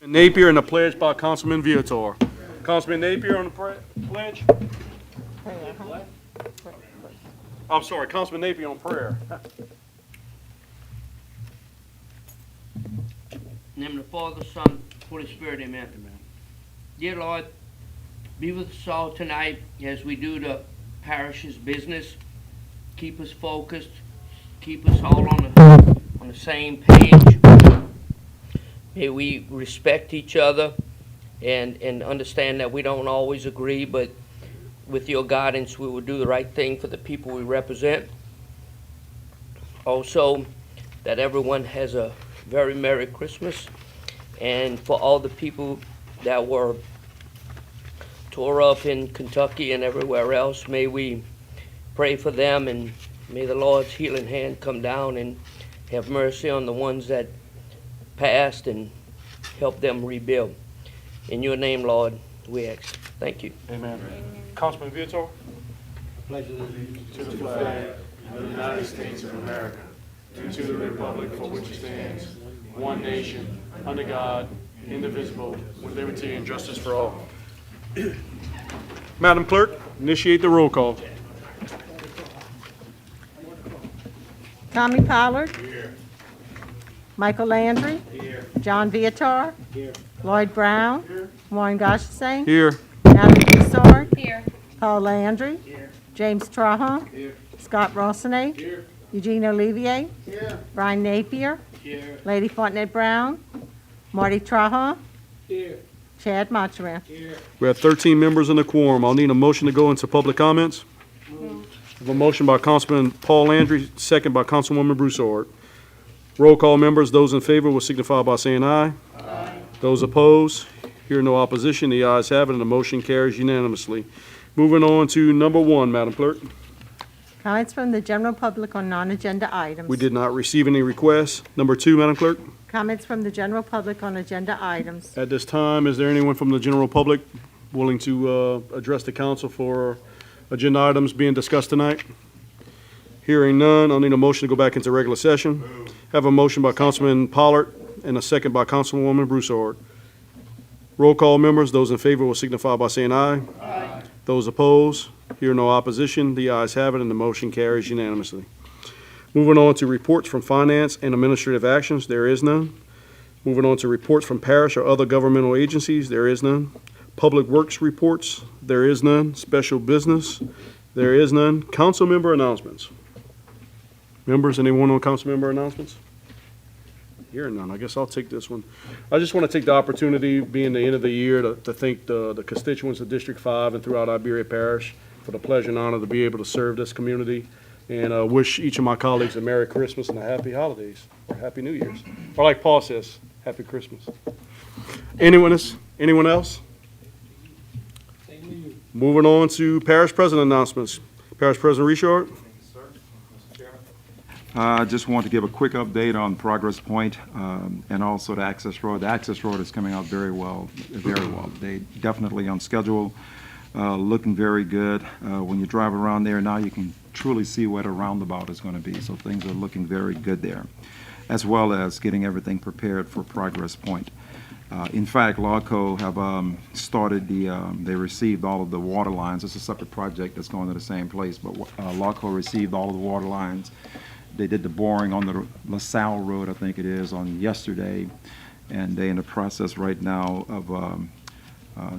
Napier and a pledge by Councilman Viator. Councilman Napier on the pledge. I'm sorry, Councilman Napier on prayer. In the name of the Father, Son, Holy Spirit, amen. Dear Lord, be with us all tonight as we do the parish's business. Keep us focused. Keep us all on the same page. May we respect each other and understand that we don't always agree, but with your guidance, we will do the right thing for the people we represent. Also, that everyone has a very Merry Christmas. And for all the people that were tore up in Kentucky and everywhere else, may we pray for them, and may the Lord's healing hand come down and have mercy on the ones that passed and help them rebuild. In your name, Lord, we ask. Thank you. Amen. Councilman Viator. Pledge allegiance To the flag of the United States of America, and to the republic for which it stands, one nation, under God, indivisible, with liberty and justice for all. Madam Clerk, initiate the roll call. Tommy Pollard. Here. Michael Landry. Here. John Viator. Here. Lloyd Brown. Here. Warren Goshesane. Here. Natalie Broussard. Here. Paul Landry. Here. James Trahan. Here. Scott Rossonay. Here. Eugene Olivier. Here. Brian Napier. Here. Lady Fontenette Brown. Marty Trahan. Here. Chad Montreal. Here. We have 13 members in the quorum. I'll need a motion to go into public comments. I have a motion by Councilman Paul Landry, second by Councilwoman Broussard. Roll call members, those in favor will signify by saying aye. Aye. Those opposed, hear no opposition, the ayes have it, and the motion carries unanimously. Moving on to number 1, Madam Clerk. Comments from the general public on non-agenda items. We did not receive any requests. Number 2, Madam Clerk. Comments from the general public on agenda items. At this time, is there anyone from the general public willing to address the council for agenda items being discussed tonight? Hearing none, I'll need a motion to go back into regular session. Have a motion by Councilman Pollard and a second by Councilwoman Broussard. Roll call members, those in favor will signify by saying aye. Aye. Those opposed, hear no opposition, the ayes have it, and the motion carries unanimously. Moving on to reports from finance and administrative actions, there is none. Moving on to reports from parish or other governmental agencies, there is none. Public Works reports, there is none. Special business, there is none. Council member announcements. Members, anyone on council member announcements? Hearing none, I guess I'll take this one. I just want to take the opportunity, being the end of the year, to thank the constituents of District 5 and throughout Iberia Parish for the pleasure and honor to be able to serve this community, and wish each of my colleagues a Merry Christmas and a Happy Holidays, or Happy New Year's. Or like Paul says, Happy Christmas. Anyone else? Moving on to Parish President announcements. Parish President Richard. I just want to give a quick update on Progress Point and also the access road. The access road is coming out very well. They definitely on schedule, looking very good. When you drive around there now, you can truly see where the roundabout is going to be. So things are looking very good there, as well as getting everything prepared for Progress Point. In fact, LAWCO have started they received all of the water lines. It's a separate project that's going to the same place, but LAWCO received all of the water lines. They did the boring on the LaSalle Road, I think it is, on yesterday, and they're in the process right now of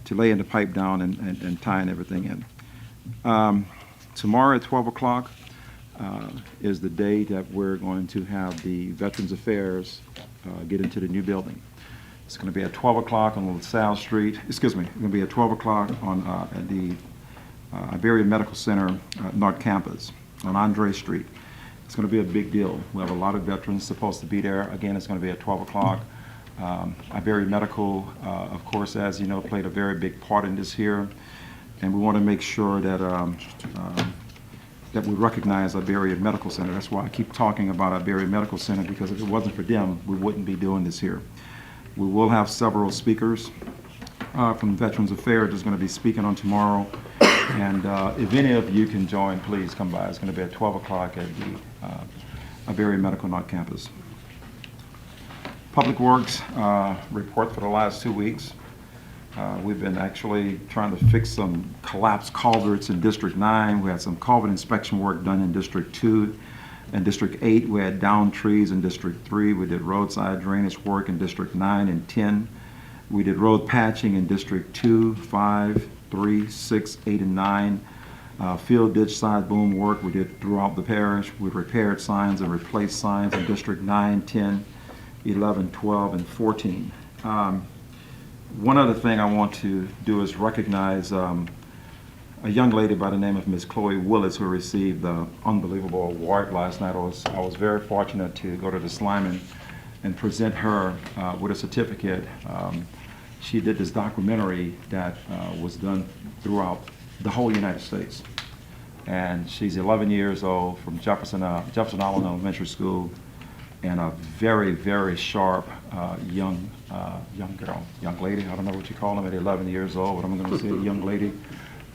to laying the pipe down and tying everything in. Tomorrow at 12 o'clock is the day that we're going to have the Veterans Affairs get into the new building. It's going to be at 12 o'clock on LaSalle Street. Excuse me, it's going to be at 12 o'clock on at the Iberia Medical Center North Campus on Andre Street. It's going to be a big deal. We have a lot of veterans supposed to be there. Again, it's going to be at 12 o'clock. Iberia Medical, of course, as you know, played a very big part in this here. And we want to make sure that that we recognize Iberia Medical Center. That's why I keep talking about Iberia Medical Center, because if it wasn't for them, we wouldn't be doing this here. We will have several speakers from Veterans Affairs that's going to be speaking on tomorrow. And if any of you can join, please come by. It's going to be at 12 o'clock at the Iberia Medical North Campus. Public Works report for the last 2 weeks. We've been actually trying to fix some collapsed culverts in District 9. We had some culvert inspection work done in District 2. In District 8, we had downed trees. In District 3, we did roadside drainage work in District 9 and 10. We did road patching in District 2, 5, 3, 6, 8, and 9. Field ditch side boom work we did throughout the parish. We repaired signs and replaced signs in District 9, 10, 11, 12, and 14. One other thing I want to do is recognize a young lady by the name of Miss Chloe Willis, who received the unbelievable award last night. I was very fortunate to go to the Slyman and present her with a certificate. She did this documentary that was done throughout the whole United States. And she's 11 years old, from Jefferson Island Elementary School, and a very, very sharp young girl, young lady. I don't know what you call them at 11 years old, but I'm going to say a young lady,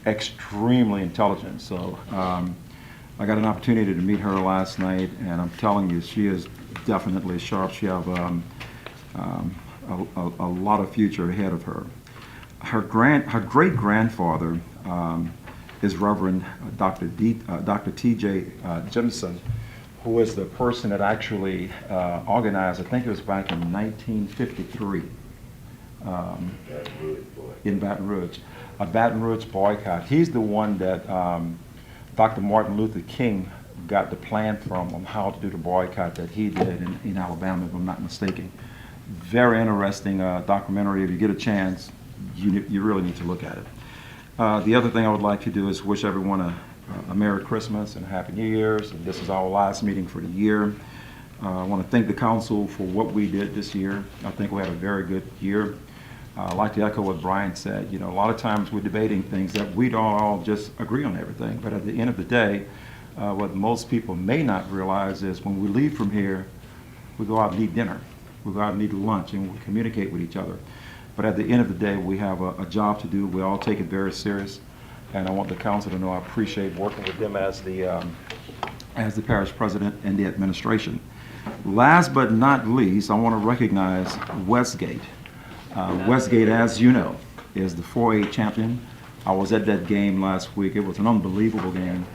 extremely intelligent. So I got an opportunity to meet her last night, and I'm telling you, she is definitely sharp. She has a lot of future ahead of her. Her great-grandfather is Reverend Dr. T.J. Jemison, who is the person that actually organized, I think it was back in 1953, in Baton Rouge, a Baton Rouge boycott. He's the one that Dr. Martin Luther King got the plan from on how to do the boycott that he did in Alabama, if I'm not mistaken. Very interesting documentary. If you get a chance, you really need to look at it. The other thing I would like to do is wish everyone a Merry Christmas and a Happy New Year's. And this is our last meeting for the year. I want to thank the council for what we did this year. I think we had a very good year. I'd like to echo what Brian said. You know, a lot of times we're debating things that we don't all just agree on everything. But at the end of the day, what most people may not realize is when we leave from here, we go out and eat dinner. We go out and eat lunch, and we communicate with each other. But at the end of the day, we have a job to do. We all take it very serious. And I want the council to know I appreciate working with them as the parish president and the administration. Last but not least, I want to recognize Westgate. Westgate, as you know, is the 4A champion. I was at that game last week. It was an unbelievable game.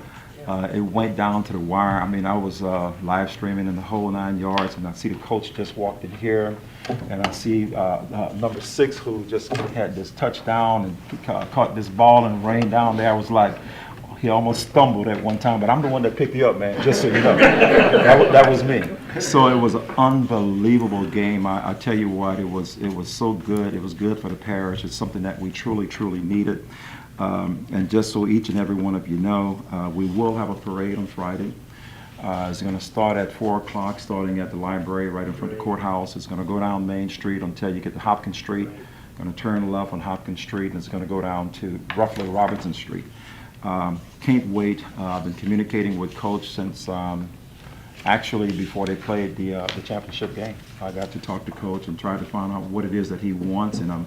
It went down to the wire. I mean, I was live streaming in the whole 9 yards, and I see the coach just walked in here, and I see number 6 who just had this touchdown and caught this ball and rained down there. I was like, he almost stumbled at one time, but I'm the one that picked you up, man, just so you know. That was me. So it was an unbelievable game. I tell you what, it was so good. It was good for the parish. It's something that we truly, truly needed. And just so each and every one of you know, we will have a parade on Friday. It's going to start at 4 o'clock, starting at the library right in front of the courthouse. It's going to go down Main Street until you get to Hopkins Street. Going to turn left on Hopkins Street, and it's going to go down to roughly Robinson Street. Can't wait. I've been communicating with Coach since actually before they played the championship game. I got to talk to Coach and try to find out what it is that he wants, and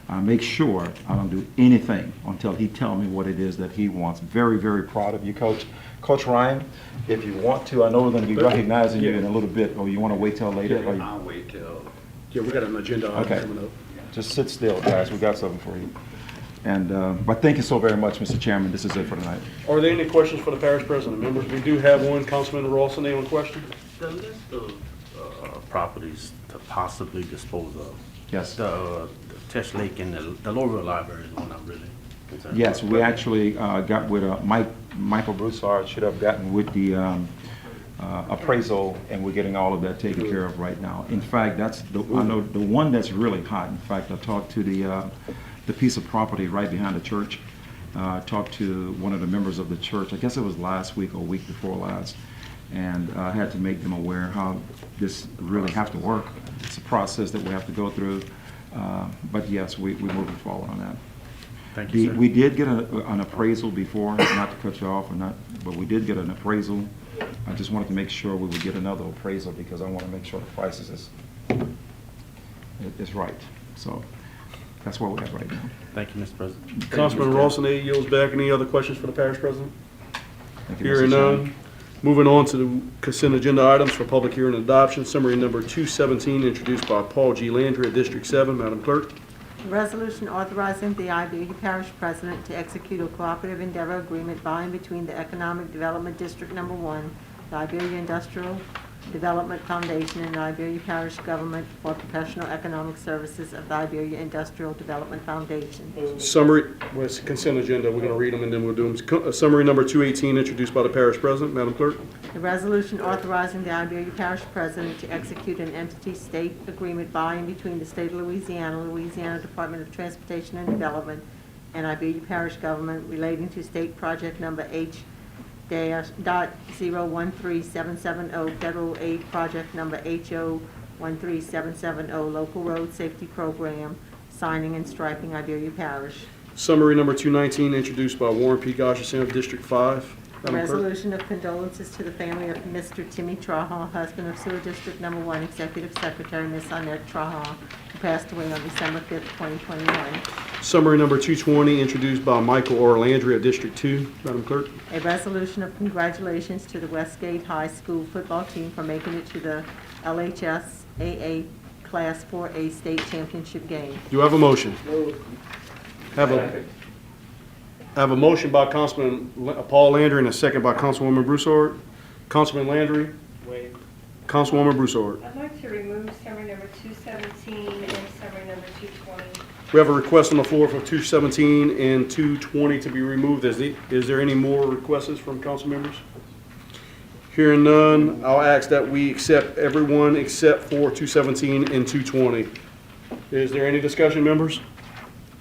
I make sure I don't do anything until he tells me what it is that he wants. Very, very proud of you, Coach. Coach Ryan, if you want to, I know we're going to be recognizing you in a little bit, or you want to wait till later? Yeah, I'll wait till. Yeah, we got an agenda item Okay. coming up. Just sit still, guys. We got something for you. And but thank you so very much, Mr. Chairman. This is it for tonight. Are there any questions for the parish president? Members, we do have one. Councilman Rawson, any question? The list of properties to possibly dispose of. Yes. The Tesh Lake and the Lowville Library is one I'm really concerned Yes, about. we actually got with Michael Broussard should have gotten with the appraisal, and we're getting all of that taken care of right now. In fact, that's I know the one that's really hot. In fact, I talked to the piece of property right behind the church. Talked to one of the members of the church. I guess it was last week or week before last, and I had to make them aware how this really have to work. It's a process that we have to go through. But yes, we're moving forward on that. Thank you, sir. We did get an appraisal before, not to cut you off or not, but we did get an appraisal. I just wanted to make sure we would get another appraisal because I want to make sure the prices is right. So that's where we're at right now. Thank you, Mr. President. Councilman Rawson, 8 yields back. Any other questions for the parish president? Thank you, Mr. Hearing Chairman. Moving on to the consent agenda items for public hearing and adoption. Summary number 217, introduced by Paul G. Landry at District 7. Madam Clerk. A resolution authorizing the Iberia Parish President to execute a cooperative endeavor agreement by and between the Economic Development District Number 1, the Iberia Industrial Development Foundation, and the Iberia Parish Government for professional economic services of the Iberia Industrial Development Foundation. Summary, well, it's a consent agenda. We're going to read them and then we'll do them. Summary number 218, introduced by the Parish President. Madam Clerk. A resolution authorizing the Iberia Parish President to execute an entity-state agreement by and between the State of Louisiana, Louisiana Department of Transportation and Development, and Iberia Parish Government relating to state project number H-.013770, federal aid project number HO13770, local road safety program, signing and striping Iberia Parish. Summary number 219, introduced by Warren P. Goshenson of District 5. A Madam Clerk. resolution of condolences to the family of Mr. Timmy Traha, husband of Sewer District Number 1, Executive Secretary Ms. Annette Traha, who passed away on December 5th, 2021. Summary number 220, introduced by Michael R. Landry of District 2. Madam Clerk. A resolution of congratulations to the Westgate High School football team for making it to the LHS-AA Class 4A State Championship game. Do I have a motion? Have a motion by Councilman Paul Landry and a second by Councilwoman Broussard. Councilman Landry. Wait. Councilwoman Broussard. I'd like to remove summary number 217 and summary number 220. We have a request on the floor for 217 and 220 to be removed. Is there any more requests from council members? Hearing none, I'll ask that we accept everyone except for 217 and 220. Is there any discussion, members?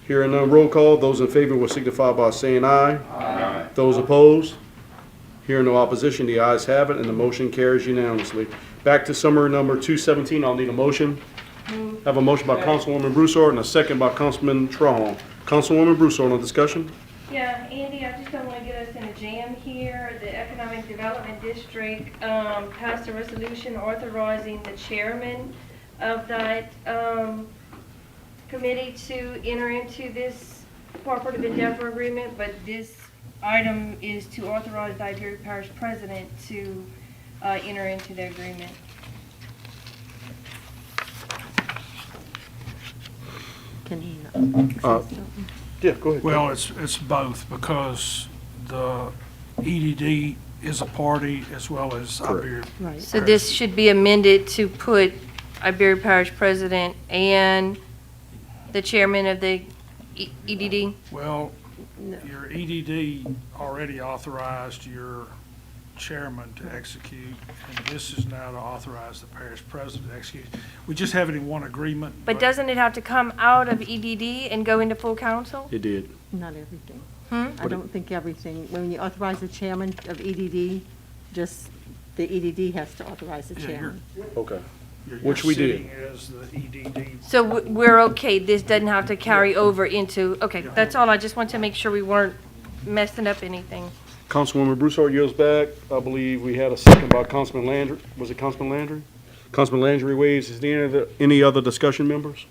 Hearing none, roll call. Those in favor will signify by saying aye. Aye. Those opposed? Hearing no opposition, the ayes have it, and the motion carries unanimously. Back to summary number 217, I'll need a motion. Have a motion by Councilwoman Broussard and a second by Councilman Trahan. Councilwoman Broussard, on discussion? Yeah, Andy, I just don't want to get us in a jam here. The Economic Development District passed a resolution authorizing the chairman of that committee to enter into this cooperative endeavor agreement, but this item is to authorize the Iberia Parish President to enter into the agreement. Can he, Yeah, go ahead. Well, it's both, because the EDD is a party as well as Iberia. right. So this should be amended to put Iberia Parish President and the chairman of the EDD? Well, your EDD already authorized your chairman to execute, and this is now to authorize the parish president to execute. We just have it in one agreement. But doesn't it have to come out of EDD and go into full council? It did. Not everything. Hmm? I don't think everything. When you authorize the chairman of EDD, just the EDD has to authorize the Yeah, chairman. Okay. You're Which we did. sitting as the EDD. So we're okay, this doesn't have to carry over into, okay, that's all, I just want to make sure we weren't messing up anything. Councilwoman Broussard yields back. I believe we had a second by Councilman Landry. Was it Councilman Landry? Councilman Landry waves. Is there any other discussion, members?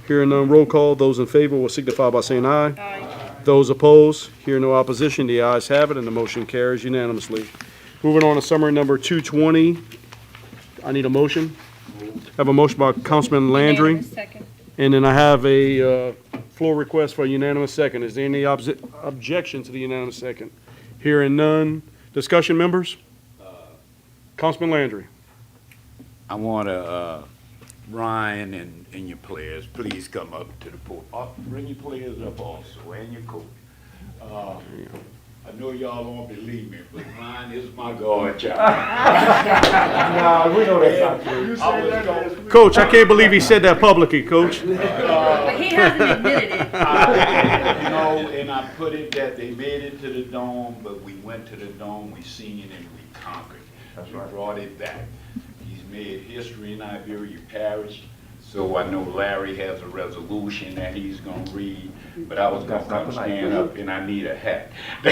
Hearing none, roll call. Those in favor will signify by saying aye. Aye. Those opposed, hearing no opposition, the ayes have it, and the motion carries unanimously. Moving on to summary number 220. I need a motion. Have a motion by Councilman Landry, Unanimous second. and then I have a floor request for a unanimous second. Is there any objection to the unanimous second? Hearing none. Discussion, members? Councilman Landry. I want to, Ryan and your players, please come up to the podium. Bring your players up also, and your coach. I know y'all won't believe me, but Ryan is my guard child. No, we know that's not true. Coach, I can't believe he said that publicly, Coach. But he hasn't admitted it. You know, and I put it that they made it to the dome, but we went to the dome, we seen it, and we conquered. That's We right. brought it back. He's made history in Iberia Parish, so I know Larry has a resolution that he's gonna read, but I was gonna That's not come tonight. stand up and I need a hat. The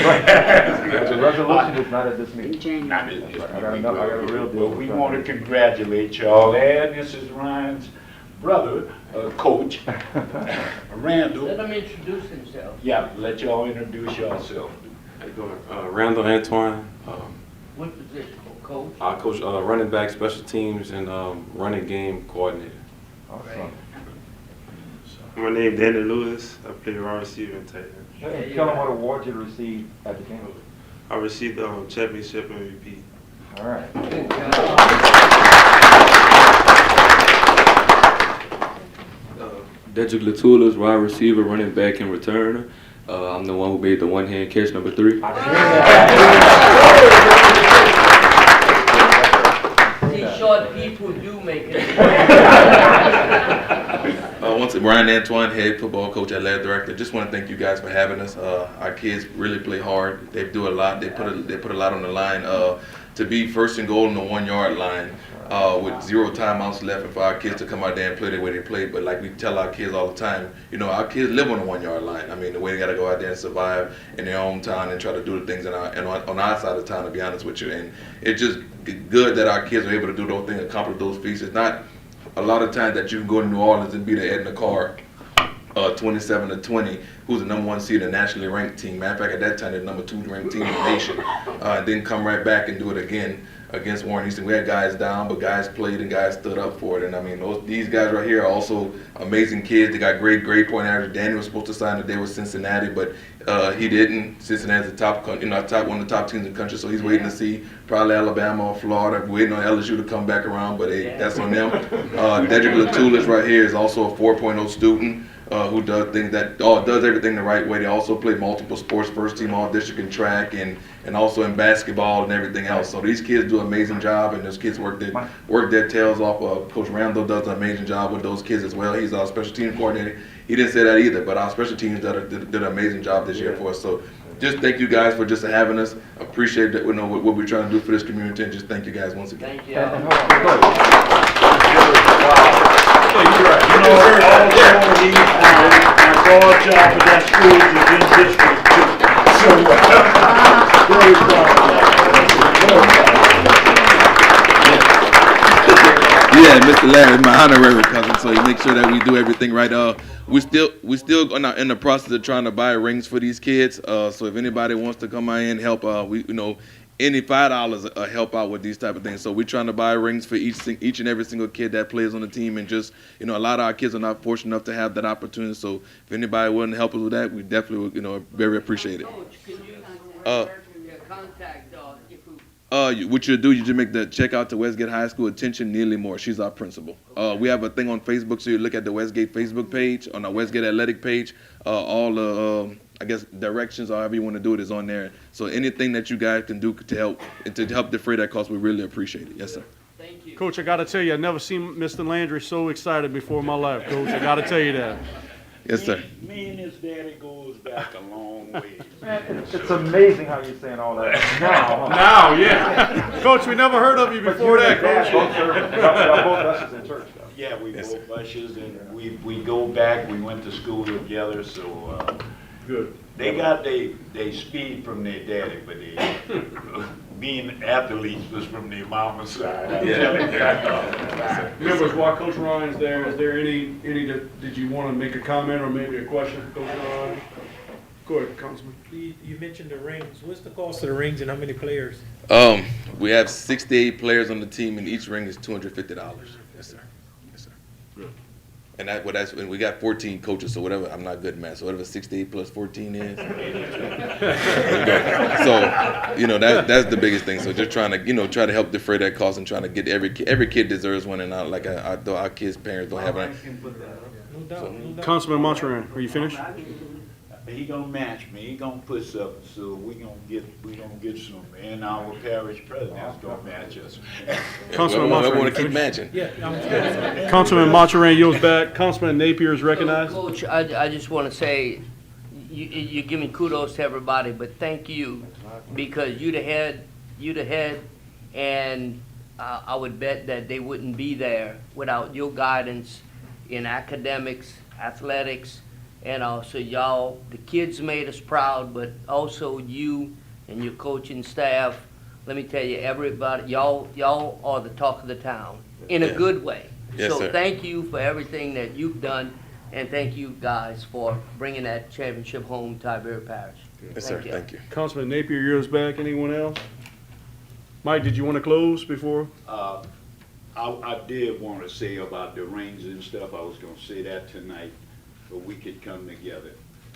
resolution is not at this meeting. Not in this I got a real deal. But we want to congratulate y'all, and this is Ryan's brother, Coach Randall. Let him introduce himself. Yeah, let y'all introduce yourself. Randall Antoine, What position, coach? I coach running back, special teams, and running game coordinator. Awesome. My name is Danny Lewis. I play wide receiver and tight end. Hey, tell them what award you received at the game. I received the championship MVP. All right. Dedrick Latulas, wide receiver, running back, and returner. I'm the one who made the one-hand catch number 3. See, short people do make it. Once again, Brian Antoine, head football coach, athletic director. Just want to thank you guys for having us. Our kids really play hard. They do a lot. They put a lot on the line. To be first and goal on the 1 yard line with 0 timeouts left, and for our kids to come out there and play the way they play. But like we tell our kids all the time, you know, our kids live on the 1 yard line. I mean, the way they got to go out there and survive in their own town and try to do the things on our side of town. To be honest with you, and it's just good that our kids are able to do those things, accomplish those feats. It's not a lot of times that you can go to New Orleans and beat the Edna Carr 27-20, who's the #1 seed in a nationally ranked team. Matter of fact, at that time, the #2 ranked team in the nation. And then come right back and do it again against Warren Easton. We had guys down, but guys played and guys stood up for it. And I mean, these guys right here are also amazing kids. They got great grade point average. Danny was supposed to sign today with Cincinnati, but he didn't. Cincinnati's the top, one of the top teams in the country, so he's waiting to see probably Alabama or Florida, waiting on LSU to come back around, but that's on them. Dedrick Latulas right here is also a 4.0 student. Who does things that does everything the right way. They also play multiple sports, first team all district in track and also in basketball and everything else. So these kids do an amazing job, and those kids work their tails off. Coach Randall does an amazing job with those kids as well. He's our special team coordinator. He didn't say that either, but our special teams did an amazing job this year for us. So just thank you guys for just having us. Appreciate that. We know what we're trying to do for this community, and just thank you guys once again. Thank you. You know, all our job with that school is in district too. So, very proud. Yeah, Mr. Larry, my honorary cousin, so he makes sure that we do everything right. We still in the process of trying to buy rings for these kids. So if anybody wants to come out and help, any $5 help out with these type of things. So we're trying to buy rings for each and every single kid that plays on the team, and just a lot of our kids are not fortunate enough to have that opportunity. So if anybody willing to help us with that, we definitely very appreciate it. Coach, can you contact What you do, you just check out to Westgate High School. Attention, Neely Moore. She's our principal. We have a thing on Facebook, so you look at the Westgate Facebook page, on our Westgate Athletic page. All the directions, or however you want to do it, is on there. So anything that you guys can do to help defray that cost, we really appreciate it. Yes, sir. Thank you. Coach, I got to tell you, I've never seen Mr. Landry so excited before in my life, Coach. I got to tell you that. Yes, sir. Me and his daddy goes back a long way. It's amazing how you're saying all that now. Now, yeah. Coach, we never heard of you before that, Coach. Both ushers in church, though. Yeah, we both ushers, and we go back. We went to school together, so Good. they got they speed from their daddy, but they being athletes was from their mama's side. I'm telling you. Members, while Coach Ryan's there, is there any did you want to make a comment or maybe a question for Coach Ryan? Go ahead, Councilman. You mentioned the rings. What's the cost of the rings and how many players? We have 68 players on the team, and each ring is $250. Yes, sir. Yes, sir. Good. And and we got 14 coaches, so whatever, I'm not good at math, so whatever 68 plus 14 is. So, that's the biggest thing. So just trying to, try to help defray that cost, and trying to get every kid deserves one, and not like our kids' parents don't have it. No doubt. Councilman Montaran, are you finished? He gonna match me. He gonna put something, so we gonna get some, and our parish president's gonna match us. Councilman We Montaran, want to you keep finished? matching. Yeah, Councilman Montaran yields back. Councilman Napier is recognized. Coach, I just want to say, you give me kudos to everybody, but thank you, because you the head, and I would bet that they wouldn't be there without your guidance in academics, athletics, and also y'all, the kids made us proud, but also you and your coaching staff. Let me tell you, everybody, y'all are the talk of the town in a good way. Yes, So sir. thank you for everything that you've done, and thank you guys for bringing that championship home to Iberia Parish. Yes, sir. Thank you. Councilman Napier yields back. Anyone else? Mike, did you want to close before? I did want to say about the rings and stuff, I was gonna say that tonight, but we could come together,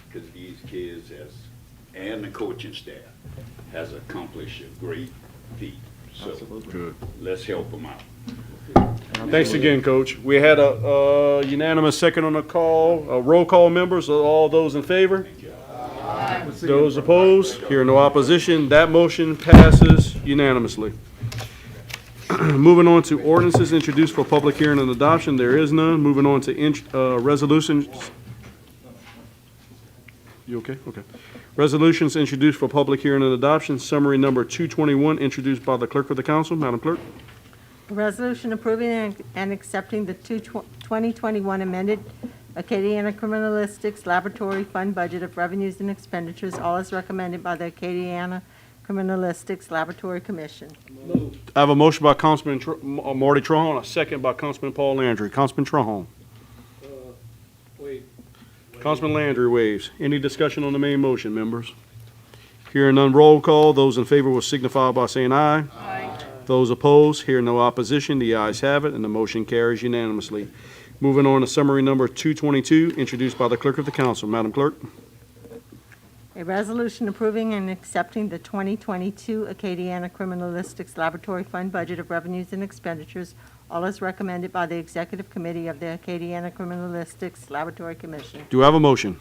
because these kids and the coaching staff has accomplished a great feat. So, Good. let's help them out. Thanks again, Coach. We had a unanimous second on the call. Roll call, members, all those in favor? Those opposed? Hearing no opposition, that motion passes unanimously. Moving on to ordinances introduced for public hearing and adoption, there is none. Moving on to resolutions. You okay? Okay. Resolutions introduced for public hearing and adoption, summary number 221, introduced by the clerk of the council. Madam Clerk? A resolution approving and accepting the 2021 amended Acadiana Criminalistics Laboratory Fund budget of revenues and expenditures, all as recommended by the Acadiana Criminalistics Laboratory Commission. I have a motion by Councilman Marty Trahan, a second by Councilman Paul Landry. Councilman Trahan. Wait. Councilman Landry waves. Any discussion on the main motion, members? Hearing none, roll call. Those in favor will signify by saying aye. Aye. Those opposed, hear no opposition. The ayes have it, and the motion carries unanimously. Moving on to summary number 222, introduced by the clerk of the council. Madam Clerk? A resolution approving and accepting the 2022 Acadiana Criminalistics Laboratory Fund budget of revenues and expenditures, all as recommended by the Executive Committee of the Acadiana Criminalistics Laboratory Commission. Do I have a motion?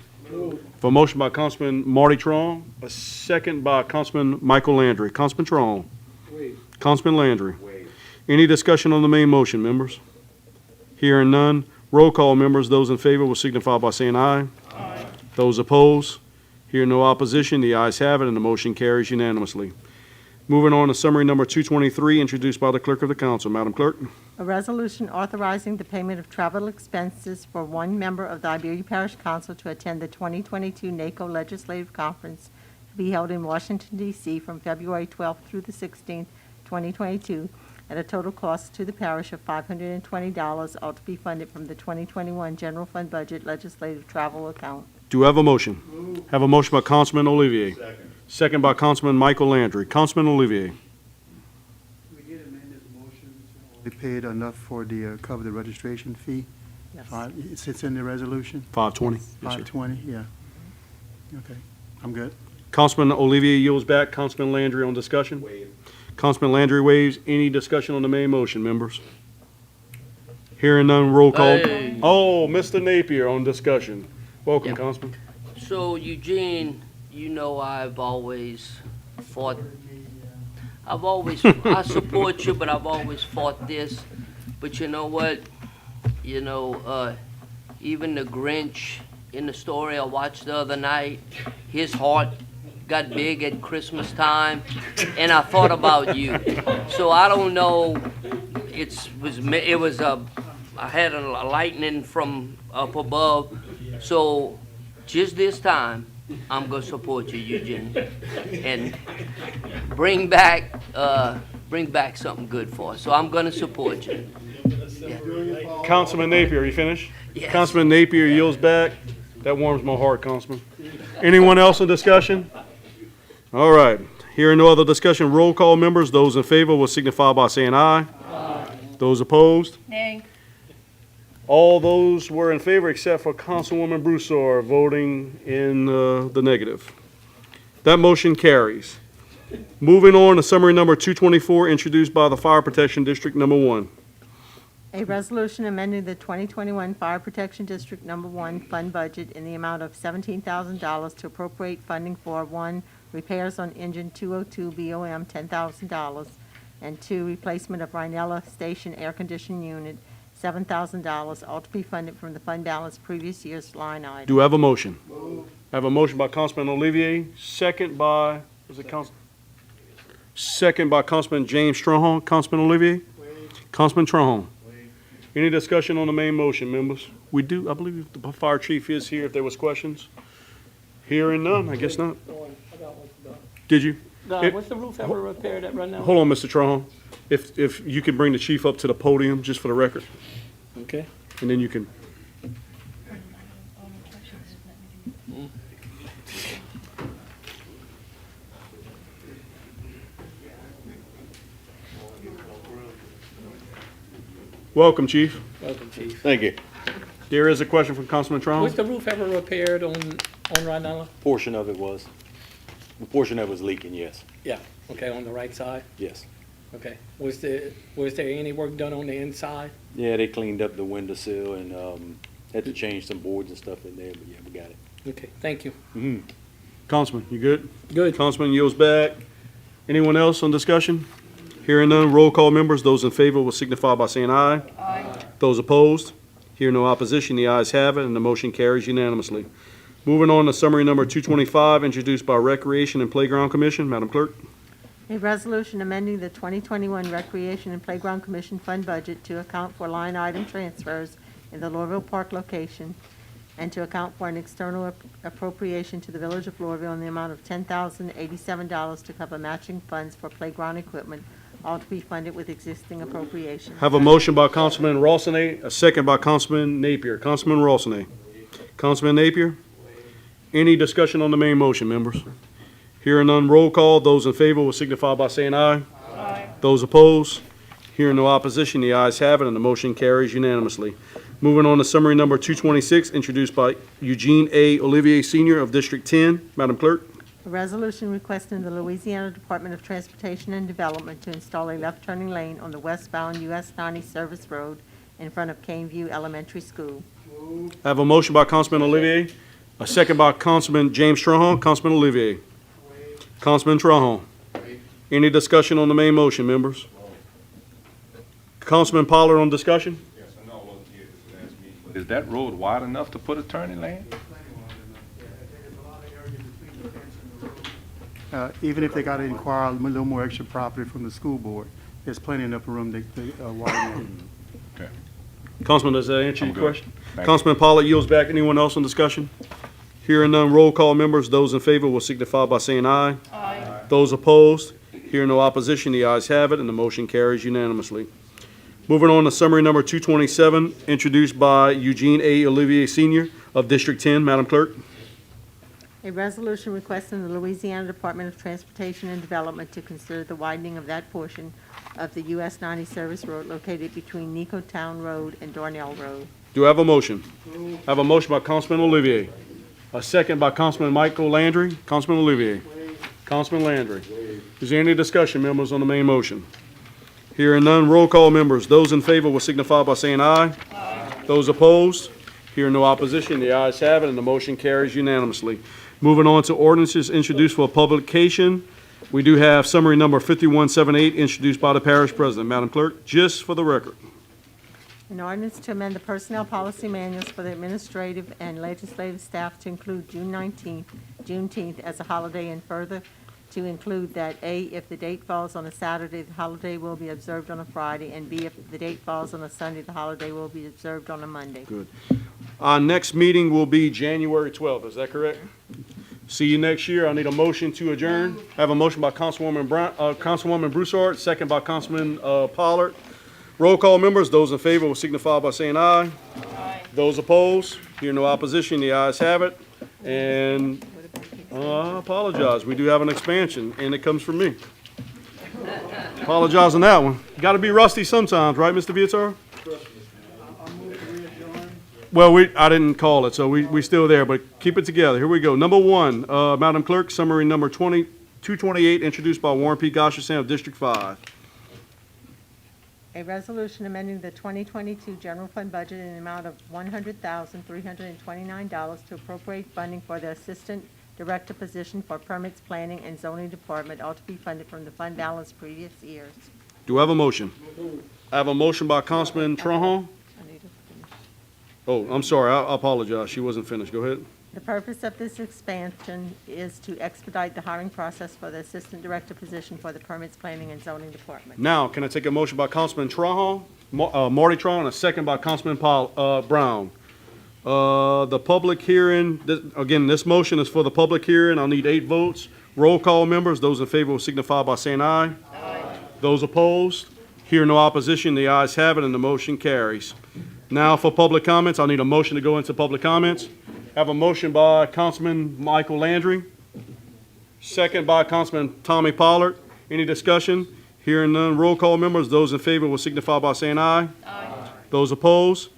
For a motion by Councilman Marty Trahan, a second by Councilman Michael Landry. Councilman Trahan. Councilman Landry. Any discussion on the main motion, members? Hearing none, roll call, members. Those in favor will signify by saying aye. Aye. Those opposed, hear no opposition. The ayes have it, and the motion carries unanimously. Moving on to summary number 223, introduced by the clerk of the council. Madam Clerk? A resolution authorizing the payment of travel expenses for one member of the Iberia Parish Council to attend the 2022 NACO Legislative Conference to be held in Washington, D.C. from February 12th through the 16th, 2022, at a total cost to the parish of $520, all to be funded from the 2021 General Fund Budget Legislative Travel Account. Do I have a motion? Have a motion by Councilman Olivier. Second by Councilman Michael Landry. Councilman Olivier. We paid enough for the, cover the registration fee? Yes. It sits in the resolution? 520. Yes, sir. 520, yeah. Okay, I'm good. Councilman Olivier yields back. Councilman Landry on discussion. Councilman Landry waives. Any discussion on the main motion, members? Hearing none, roll call. Hey. Oh, Mr. Napier on discussion. Welcome, Yep. Councilman. So Eugene, you know I support you, but I've always fought this. But you know what? You know, even the Grinch in the story I watched the other night, his heart got big at Christmas time, and I thought about you. So I don't know, I had a lightning from up above. So just this time, I'm gonna support you, Eugene, and bring back something good for us. So I'm gonna support you. Yeah. Councilman Napier, you finished? Yes. Councilman Napier yields back. That warms my heart, Councilman. Anyone else in discussion? All right. Hearing no other discussion, roll call, members. Those in favor will signify by saying aye. Aye. Those opposed? Nay. All those were in favor except for Councilwoman Broussard voting in the negative. That motion carries. Moving on to summary number 224, introduced by the Fire Protection District Number 1. A resolution amending the 2021 Fire Protection District Number 1 fund budget in the amount of $17,000 to appropriate funding for 1, repairs on engine 202 BOM $10,000, and 2, replacement of Rhinella Station air conditioning unit $7,000, all to be funded from the fund balance previous year's line item. Do I have a motion? I have a motion by Councilman Olivier, second by Councilman James Strahan. Councilman Olivier? Councilman Trahan? Any discussion on the main motion, members? We do, I believe the fire chief is here if there was questions. Hearing none, I guess not. Did you? What's the roof ever repaired at right now? Hold on, Mr. Trahan. If you could bring the chief up to the podium, just for the record, Okay. and then you can. Welcome, Chief. Welcome, Chief. Thank you. There is a question from Councilman Was Trump. the roof ever repaired on Rhinella? Portion of it was. The portion that was leaking, yes. Yeah, okay, on the right side? Yes. Okay. Was there any work done on the inside? Yeah, they cleaned up the windowsill and had to change some boards and stuff in there, but yeah, we got it. Okay, thank you. Mhm. Councilman, you good? Good. Councilman yields back. Anyone else on discussion? Hearing none, roll call members. Those in favor will signify by saying aye. Aye. Those opposed? Hear no opposition, the ayes have it, and the motion carries unanimously. Moving on to summary number 225, introduced by Recreation and Playground Commission. Madam Clerk. A resolution amending the 2021 Recreation and Playground Commission fund budget to account for line item transfers in the Lorville Park location and to account for an external appropriation to the Village of Lorville in the amount of $10,087 to cover matching funds for playground equipment, all to be funded with existing appropriations. Have a motion by Councilman Rossini, a second by Councilman Napier. Councilman Rossini. Councilman Napier. Any discussion on the main motion, members? Hearing none, roll call. Those in favor will signify by saying aye. Aye. Those opposed? Hearing no opposition, the ayes have it, and the motion carries unanimously. Moving on to summary number 226, introduced by Eugene A. Olivier Sr. of District 10. Madam Clerk. A resolution requesting the Louisiana Department of Transportation and Development to install a left-turning lane on the westbound US 90 Service Road in front of Caneview Elementary School. I have a motion by Councilman Olivier, a second by Councilman James Trahan. Councilman Olivier. Councilman Trahan. Any discussion on the main motion, members? Councilman Pollard on discussion? Is that road wide enough to put a turning lane? Even if they got to inquire a little more extra property from the school board, there's plenty enough room to widen it. Okay. Councilman, does that answer I'm your good. question? Thank Councilman Pollard yields back. Anyone else on discussion? Hearing none, roll call members. Those in favor will signify by saying aye. Aye. Those opposed? Hearing no opposition, the ayes have it, and the motion carries unanimously. Moving on to summary number 227, introduced by Eugene A. Olivier Sr. of District 10. Madam Clerk. A resolution requesting the Louisiana Department of Transportation and Development to consider the widening of that portion of the US 90 Service Road located between Nico Town Road and Darnell Road. Do I have a motion? I have a motion by Councilman Olivier. A second by Councilman Michael Landry. Councilman Olivier. Councilman Landry. Is there any discussion, members, on the main motion? Hearing none, roll call members. Those in favor will signify by saying aye. Aye. Those opposed? Hearing no opposition, the ayes have it, and the motion carries unanimously. Moving on to ordinances introduced for publication. We do have summary number 5178, introduced by the parish president. Madam Clerk, just for the record. An ordinance to amend the personnel policy manuals for the administrative and legislative staff to include Juneteenth as a holiday, and further to include that A, if the date falls on a Saturday, the holiday will be observed on a Friday, and B, if the date falls on a Sunday, the holiday will be observed on a Monday. Good. Our next meeting will be January 12th, is that correct? See you next year. I need a motion to adjourn. I have a motion by Councilwoman Broussard, second by Councilman Pollard. Roll call members. Those in favor will signify by saying aye. Aye. Those opposed? Hear no opposition. The ayes have it. And I apologize. We do have an expansion, and it comes from me. Apologize on that one. Got to be rusty sometimes, right, Mr. Viator? Well, I didn't call it, so we still there, but keep it together. Here we go. Number one, Madam Clerk, summary number 228, introduced by Warren P. Gosherson of District 5. A resolution amending the 2022 general fund budget in the amount of $100,329 to appropriate funding for the Assistant Director position for Permits, Planning, and Zoning Department, all to be funded from the fund balance previous years. Do I have a motion? I have a motion by Councilman Trahan. Oh, I'm sorry. I apologize. She wasn't finished. Go ahead. The purpose of this expansion is to expedite the hiring process for the Assistant Director position for the Permits, Planning, and Zoning Department. Now, can I take a motion by Councilman Trahan, Marty Trahan, and a second by Councilman Brown? The public hearing, again, this motion is for the public hearing. I'll need 8 votes. Roll call members. Those in favor will signify by saying aye. Aye. Those opposed? Hear no opposition. The ayes have it, and the motion carries. Now for public comments. I'll need a motion to go into public comments. Have a motion by Councilman Michael Landry, second by Councilman Tommy Pollard. Any discussion? Hearing none. Roll call members. Those in favor will signify by saying aye. Aye. Those opposed?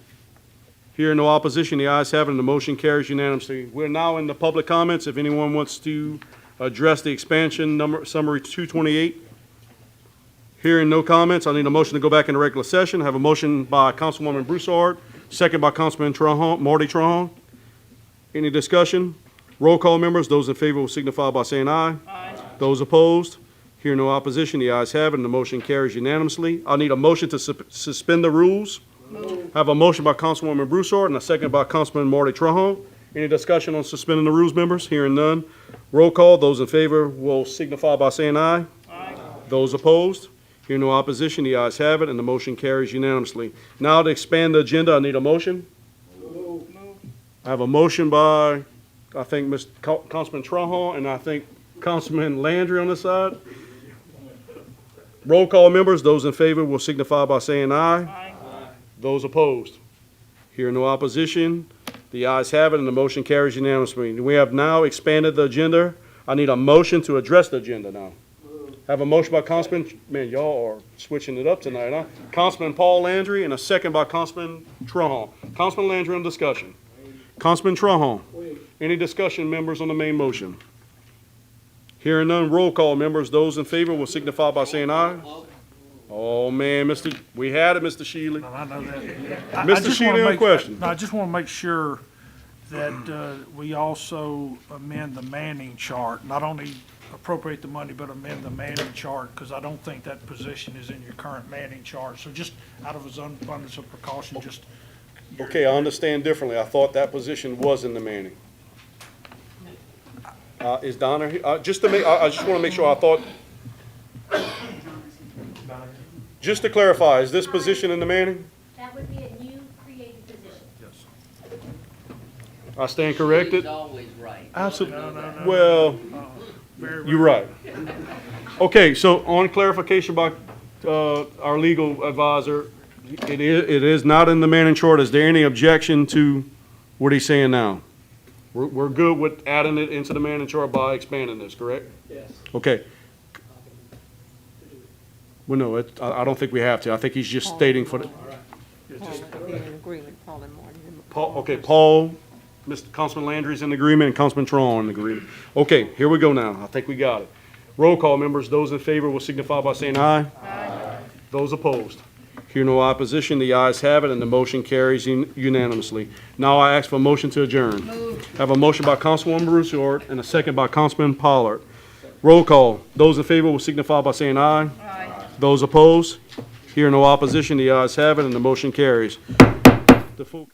Hearing no opposition, the ayes have it, and the motion carries unanimously. We're now in the public comments. If anyone wants to address the expansion summary 228. Hearing no comments, I need a motion to go back into regular session. I have a motion by Councilwoman Broussard, second by Councilman Marty Trahan. Any discussion? Roll call, members. Those in favor will signify by saying aye. Aye. Those opposed? Hearing no opposition, the ayes have it, and the motion carries unanimously. I need a motion to suspend the rules. I have a motion by Councilwoman Broussard and a second by Councilman Marty Trahan. Any discussion on suspending the rules, members? Hearing none. Roll call. Those in favor will signify by saying aye. Aye. Those opposed? Hearing no opposition, the ayes have it, and the motion carries unanimously. Now to expand the agenda, I need a motion. I have a motion by, I think, Councilman Trahan, and I think Councilman Landry on this side. Roll call, members. Those in favor will signify by saying aye. Aye. Those opposed? Hearing no opposition, the ayes have it, and the motion carries unanimously. We have now expanded the agenda. I need a motion to address the agenda now. I have a motion by Councilman, man, y'all are switching it up tonight, huh? Councilman Paul Landry, and a second by Councilman Trahan. Councilman Landry on discussion. Councilman Trahan. Any discussion, members, on the main motion? Hearing none, roll call, members. Those in favor will signify by saying aye. Oh, man, we had it, Mr. Shealy. I know that. Mr. Shealy, on question. No, I just want to make sure that we also amend the Manning chart, not only appropriate the money, but amend the Manning chart, because I don't think that position is in your current Manning chart. So just out of an abundance of precaution, just. Okay, I understand differently. I thought that position was in the Manning. Is Donna here? I just want to make sure. I thought. Just to clarify, is this position in the Manning? That would be a new created position. Yes. I stand corrected? She's always right. Absolutely. Well, you're right. Okay, so on clarification by our legal advisor, it is not in the Manning chart. Is there any objection to what he's saying now? We're good with adding it into the Manning chart by expanding this, correct? Yes. Okay. Well, no, I don't think we have to. I think he's just stating for the. Paul, Mr. Councilman Landry's in agreement, and Councilman Trahan in agreement. Okay, here we go now. I think we got it. Roll call, members. Those in favor will signify by saying aye. Aye. Those opposed? Hear no opposition. The ayes have it, and the motion carries unanimously. Now I ask for a motion to adjourn. I have a motion by Councilwoman Broussard and a second by Councilman Pollard. Roll call. Those in favor will signify by saying aye. Aye. Those opposed? Hear no opposition. The ayes have it, and the motion carries. The full